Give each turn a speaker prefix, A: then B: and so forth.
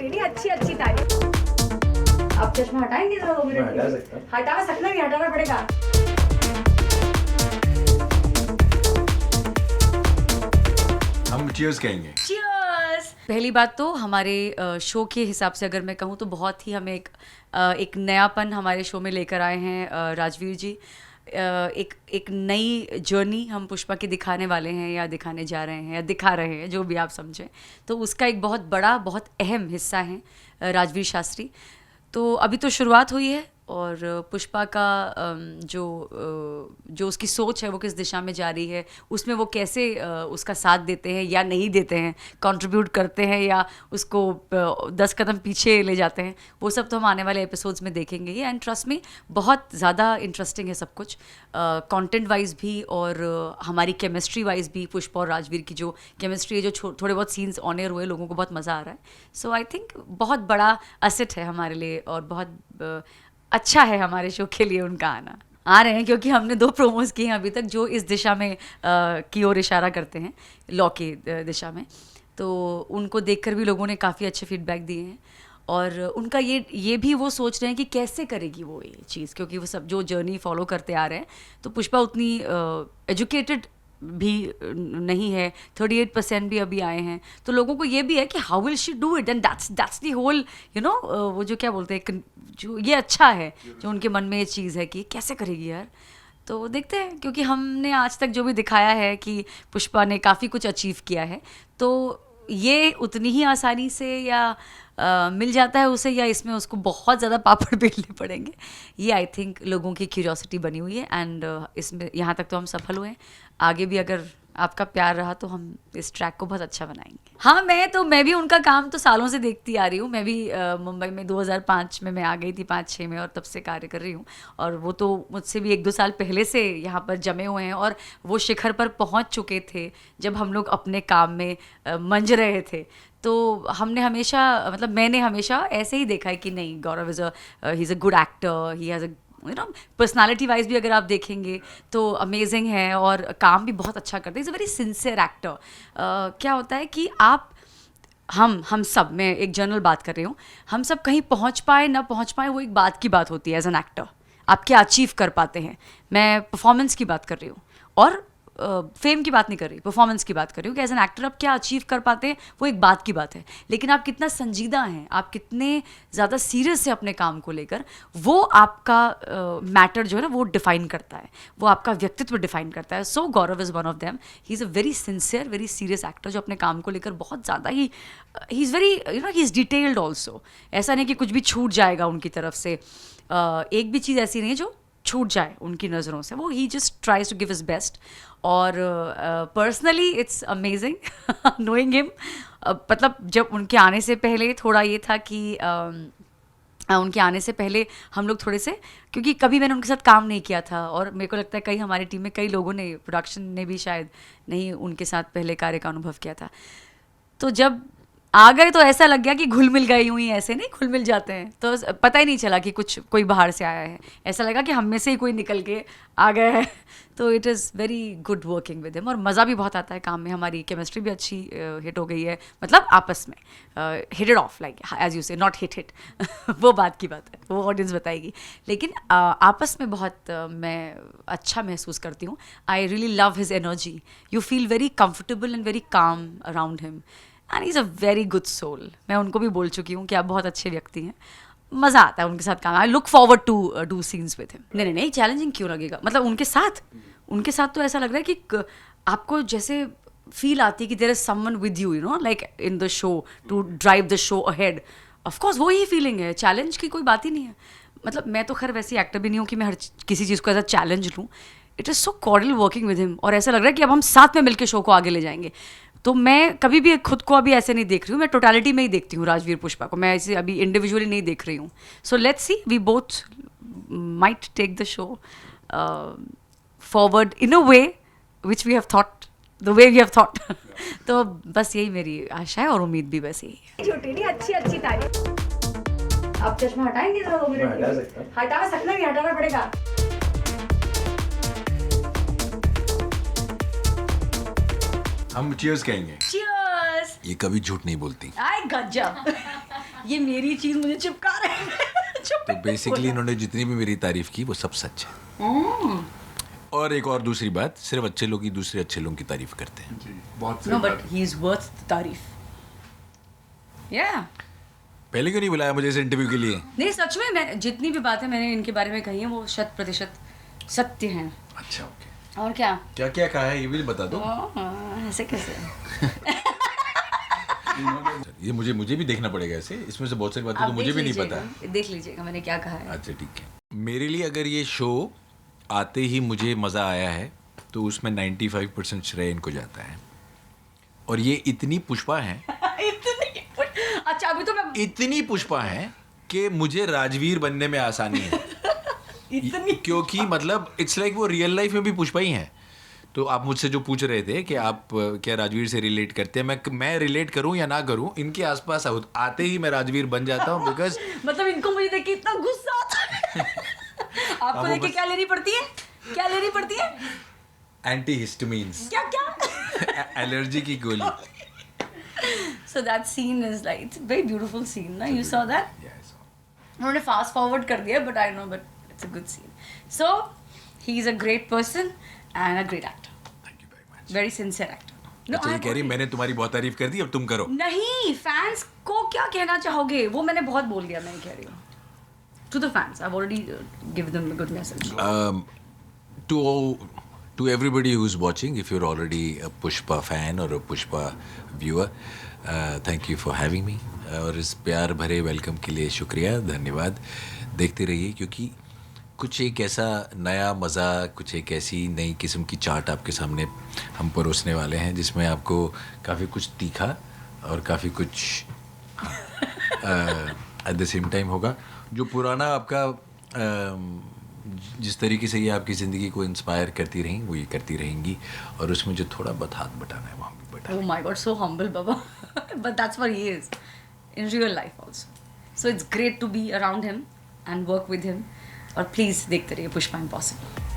A: झूठी नहीं, अच्छी अच्छी तारीफ। आप चश्मा हटाएंगे जरा 2 मिनट?
B: हटा सकता हूं।
A: हटा सकना, नहीं हटाना पड़ेगा।
B: हम चीयर्स कहेंगे।
A: Cheers! पहली बात तो हमारे शो के हिसाब से अगर मैं कहूँ तो बहुत ही हमें एक नयापन हमारे शो में लेकर आए हैं राजवीर जी। एक नई जर्नी हम पुष्पा की दिखाने वाले हैं या दिखाने जा रहे हैं या दिखा रहे हैं, जो भी आप समझें। तो उसका एक बहुत बड़ा, बहुत अहम हिस्सा है राजवीर शास्त्री। तो अभी तो शुरुआत हुई है और पुष्पा का जो उसकी सोच है वो किस दिशा में जा रही है, उसमें वो कैसे उसका साथ देते हैं या नहीं देते हैं, कंट्रीब्यूट करते हैं या उसको 10 कदम पीछे ले जाते हैं, वो सब तो हम आने वाले एपिसोड्स में देखेंगे ही। एंड ट्रस्ट में बहुत ज़्यादा इंटरेस्टिंग है सब कुछ, कंटेंट वाइज भी और हमारी केमिस्ट्री वाइज भी। पुष्पा और राजवीर की जो केमिस्ट्री है, जो थोड़े बहुत सीन्स ऑन एयर हुए, लोगों को बहुत मज़ा आ रहा है। सो आई थिंक बहुत बड़ा असेट है हमारे लिए और बहुत अच्छा है हमारे शो के लिए उनका आना। आ रहे हैं क्योंकि हमने 2 प्रोमोज किए हैं अभी तक जो इस दिशा में की ओर इशारा करते हैं, लॉ की दिशा में। तो उनको देखकर भी लोगों ने काफ़ी अच्छे फीडबैक दिए हैं और उनका ये भी वो सोच रहे हैं कि कैसे करेगी वो ये चीज़, क्योंकि वो सब जो जर्नी फॉलो करते आ रहे हैं। तो पुष्पा उतनी एजुकेटेड भी नहीं है, 38% भी अभी आए हैं। तो लोगों को ये भी है कि how will she do it, and that's the whole वो जो क्या बोलते हैं, जो ये अच्छा है जो उनके मन में ये चीज़ है कि कैसे करेगी यार। तो देखते हैं, क्योंकि हमने आज तक जो भी दिखाया है कि पुष्पा ने काफ़ी कुछ अचीव किया है, तो ये उतनी ही आसानी से या मिल जाता है उसे, या इसमें उसको बहुत ज़्यादा पापड़ बेलने पड़ेंगे। ये आई थिंक लोगों की क्यूरियोसिटी बनी हुई है एंड इसमें यहाँ तक तो हम सफल हुए हैं। आगे भी अगर आपका प्यार रहा तो हम इस ट्रैक को बहुत अच्छा बनाएंगे। हाँ, मैं भी उनका काम तो सालों से देखती आ रही हूँ। मैं भी मुंबई में 2005 में मैं आ गई थी, 5-6 में, और तब से कार्य कर रही हूँ। और वो तो मुझसे भी 1-2 साल पहले से यहाँ पर जमे हुए हैं और वो शिखर पर पहुँच चुके थे जब हम लोग अपने काम में मंझ रहे थे। तो हमने हमेशा, मतलब मैंने हमेशा ऐसे ही देखा है कि नहीं, Gaurav he is a good actor, he has a personality wise भी अगर आप देखेंगे तो अमेजिंग है और काम भी बहुत अच्छा करते हैं। Is a very sincere actor. क्या होता है कि हम सब, मैं एक जनरल बात कर रही हूँ, हम सब कहीं पहुँच पाए ना पहुँच पाए, वो एक बात की बात होती है एज एन एक्टर। आप क्या अचीव कर पाते हैं, मैं परफॉर्मेंस की बात कर रही हूँ और फेम की बात नहीं कर रही, परफॉर्मेंस की बात कर रही हूँ कि एज एन एक्टर आप क्या अचीव कर पाते हैं, वो एक बात की बात है। लेकिन आप कितना संजीदा हैं, आप कितने ज़्यादा सीरियस हैं अपने काम को लेकर, वो आपका मैटर जो है ना वो डिफाइन करता है, वो आपका व्यक्तित्व डिफाइन करता है। So Gaurav is one of them. He is a very sincere, very serious actor जो अपने काम को लेकर बहुत ज़्यादा ही he is very he is detailed also. ऐसा नहीं कि कुछ भी छूट जाएगा उनकी तरफ से, एक भी चीज़ ऐसी नहीं है जो छूट जाए उनकी नज़रों से। वो he just tries to give his best. और personally it's amazing knowing him. मतलब जब उनके आने से पहले थोड़ा ये था कि उनके आने से पहले हम लोग थोड़े से, क्योंकि कभी मैंने उनके साथ काम नहीं किया था और मेरे को लगता है कई हमारी टीम में कई लोगों ने, प्रोडक्शन ने भी शायद नहीं उनके साथ पहले कार्य का अनुभव किया था। तो जब आ गए तो ऐसा लग गया कि घुल मिल गए, यूं ही ऐसे नहीं घुल मिल जाते हैं, तो पता ही नहीं चला कि कोई बाहर से आया है। ऐसा लगा कि हम में से ही कोई निकल के आ गया है। तो it is very good working with him और मज़ा भी बहुत आता है काम में। हमारी केमिस्ट्री भी अच्छी हिट हो गई है, मतलब आपस में hit it off, like as you say, not hit वो बात की बात है, वो ऑडियंस बताएगी। लेकिन आपस में बहुत मैं अच्छा महसूस करती हूँ। I really love his energy. You feel very comfortable and very calm around him and he is a very good soul. मैं उनको भी बोल चुकी हूँ कि आप बहुत अच्छे व्यक्ति हैं, मज़ा आता है उनके साथ काम। I look forward to do scenes with him. नहीं, चैलेंजिंग क्यों लगेगा, मतलब उनके साथ तो ऐसा लग रहा है कि आपको जैसे फील आती है कि there is someone with you, like in the show, to drive the show ahead. Of course वो ही फीलिंग है, चैलेंज की कोई बात ही नहीं है। मतलब मैं तो खैर वैसी एक्टर भी नहीं हूँ कि मैं हर किसी चीज़ को एज अ चैलेंज लूँ। It is so cordial working with him और ऐसा लग रहा है कि अब हम साथ में मिलकर शो को आगे ले जाएंगे। तो मैं कभी भी खुद को अभी ऐसे नहीं देख रही हूँ, मैं टोटलिटी में ही देखती हूँ राजवीर पुष्पा को। मैं ऐसे अभी इंडिविजुअली नहीं देख रही हूँ। So let's see, we both might take the show forward in a way which we have thought, the way we have thought. तो बस यही मेरी आशा है और उम्मीद भी बस यही है। झूठी नहीं, अच्छी अच्छी तारीफ। आप चश्मा हटाएंगे जरा 2 मिनट?
B: हटा सकता हूं।
A: हटा सकना, नहीं हटाना पड़ेगा।
B: हम चीयर्स कहेंगे।
A: Cheers!
B: ये कभी झूठ नहीं बोलती।
A: आई गजब। ये मेरी चीज मुझे चिपका रहे हैं
C: तो बेसिकली इन्होंने जितनी भी मेरी तारीफ की वो सब सच है। और एक और दूसरी बात, सिर्फ अच्छे लोग ही दूसरे अच्छे लोगों की तारीफ करते हैं।
B: जी बहुत
A: नो
B: सही
A: but he is worth the तारीफ। या
C: पहले क्यों नहीं बुलाया मुझे इस इंटरव्यू के लिए?
A: नहीं, सच में मैं जितनी भी बातें मैंने इनके बारे में कही हैं वो 100% सत्य हैं।
C: अच्छा ओके।
A: और क्या?
C: क्या क्या कहा है ये भी बता दो।
A: ऐसे कैसे?
C: ये मुझे भी देखना पड़ेगा ऐसे, इसमें से बहुत सारी बातें तो मुझे भी नहीं पता है।
A: देख लीजिएगा मैंने क्या कहा है।
C: अच्छा ठीक है। मेरे लिए अगर ये शो आते ही मुझे मज़ा आया है तो उसमें 95% श्रेय इनको जाता है। और ये इतनी पुष्पा हैं,
A: अच्छा अभी तो मैं
C: इतनी पुष्पा हैं कि मुझे राजवीर बनने में आसानी है।
A: इतनी
C: क्योंकि मतलब इट्स लाइक वो रियल लाइफ में भी पुष्पा ही हैं। तो आप मुझसे जो पूछ रहे थे कि आप क्या राजवीर से रिलेट करते हैं, मैं रिलेट करूं या ना करूं, इनके आसपास आते ही मैं राजवीर बन जाता हूं। बिकॉज
A: मतलब इनको मुझे देख के इतना गुस्सा आता है। आपको देख के क्या लेनी पड़ती है? क्या लेनी पड़ती है?
C: एंटी हिस्टामिन्स,
A: क्या क्या?
C: एलर्जी की गोली।
A: So that scene is like it's a very beautiful scene, ना? You saw that? उन्होंने fast forward कर दिया, but I know, but it's a good scene. So he is a great person and a great actor.
C: Thank you very much.
A: Very sincere actor. No,
C: अच्छा ये
A: I
C: कह रही
A: won't-
C: मैंने तुम्हारी बहुत तारीफ कर दी, अब तुम करो।
A: नहीं, फैंस को क्या कहना चाहोगे? वो मैंने बहुत बोल दिया, मैं कह रही हूँ। To the fans, I've already given them a good message.
C: To everybody who's watching, if you're already a Pushpa fan or a Pushpa viewer, thank you for having me. और इस प्यार भरे वेलकम के लिए शुक्रिया, धन्यवाद। देखते रहिए क्योंकि कुछ एक ऐसा नया मज़ा, कुछ एक ऐसी नई किस्म की चाट आपके सामने हम परोसने वाले हैं जिसमें आपको काफ़ी कुछ तीखा और काफ़ी कुछ एट द सेम टाइम होगा। जो पुराना आपका जिस तरीके से ये आपकी ज़िंदगी को इंस्पायर करती रहीं वो ये करती रहेंगी, और उसमें जो थोड़ा बहुत हाथ बटाना है वो हम भी बटा।
A: Oh my God, so humble, Baba. But that's what he is in real life also. So it's great to be around him and work with him. और प्लीज़ देखते रहिए पुष्पा इम्पॉसिबल।